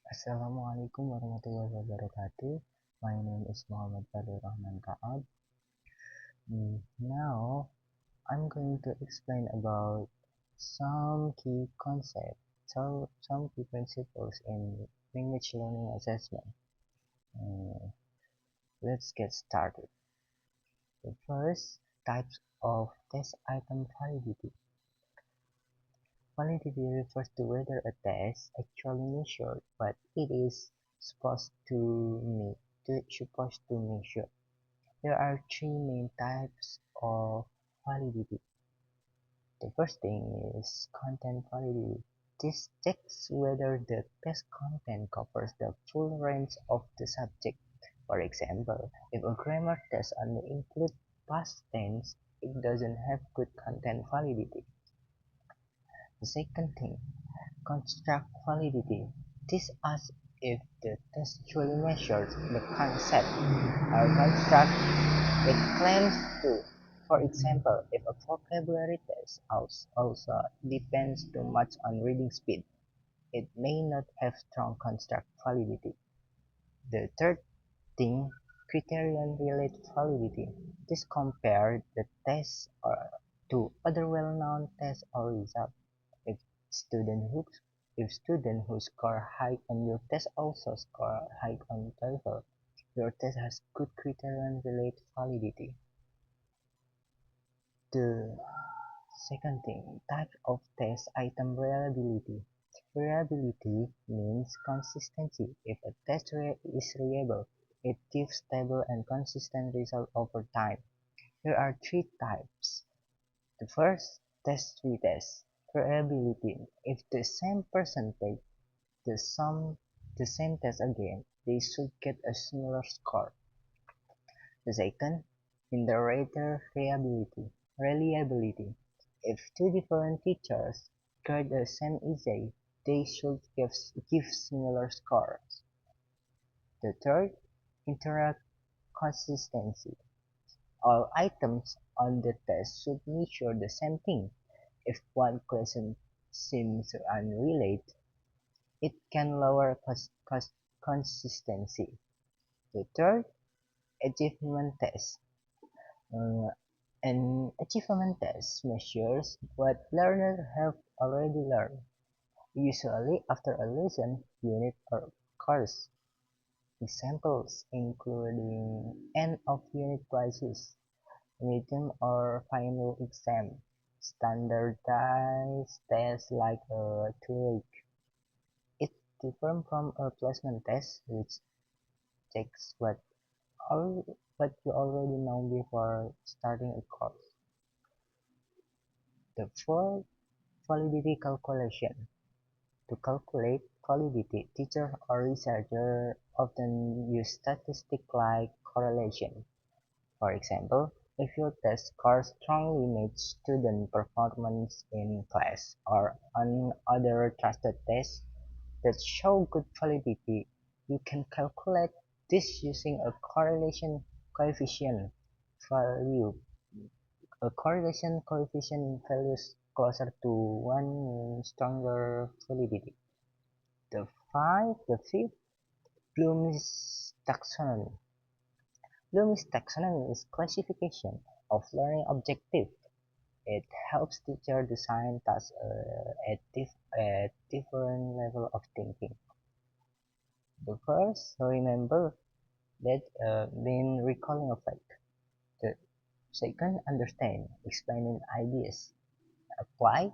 Assalamualaikum warahmatullahi wabarakatuh. My name is Muhammad Fadil Rahman Kaab. Now, I'm going to explain about some key concepts, so some key principles in language learning assessment. Mm, let's get started. The first types of test item validity. Validity refers to whether a test actually measured what it is supposed to measure. There are three main types of validity. The first thing is content validity. This checks whether the test content covers the full range of the subject. For example, if a grammar test only includes past tense, it doesn't have good content validity. The second thing, construct validity. This asks if the test truly measures the concept or construct it claims to. For example, if a vocabulary test also depends too much on reading speed, it may not have strong construct validity. The third thing, criterion-related validity. This compares the test to other well-known tests or results. If student who if student who score high on your test also score high on TOEFL, your test has good criterion-related validity. The second thing, type of test item reliability. Reliability means consistency. If a test is reliable, it gives stable and consistent result over time. Here are three types. The first, test retest. Reliability. If the same person takes the same test again, they should get a similar score. The second, iterator reliability. If two different teachers grade the same essay, they should give similar scores. The third, interact consistency. All items on the test should measure the same thing. If one question seems unrelated, it can lower consistency. The third, achievement test. Uh, An achievement test measures what learners have already learned, usually after a lesson, unit, or course. Examples including end-of-unit quizzes, midterm or final exam, standardized tests like a TOEIC. It's different from a placement test, which checks what you already know before starting a course. The fourth, validity calculation. To calculate validity, teachers or researchers often use statistics like correlation. For example, if your test scores strongly match student performance in class or on other trusted tests that show good validity, you can calculate this using a correlation coefficient value. A correlation coefficient values closer to 1 means stronger validity. The fifth, Bloom's taxonomy. Bloom's taxonomy is classification of learning objectives. It helps teachers design tasks at different level of thinking. The first, remember that mean recalling effect. The second, understand, explaining ideas. Apply,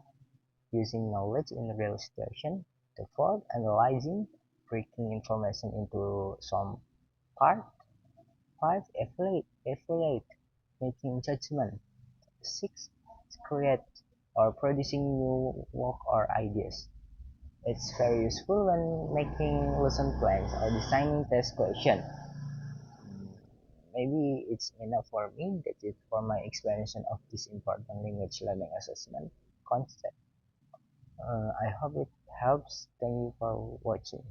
using knowledge in real situation. The fourth, analyzing, breaking information into some part. Five, evaluate, making judgment. Six, create or producing new work or ideas. It's very useful when making lesson plans or designing test questions. Maybe it's enough for me. That is for my explanation of this important language learning assessment concept. I hope it helps. Thank you for watching.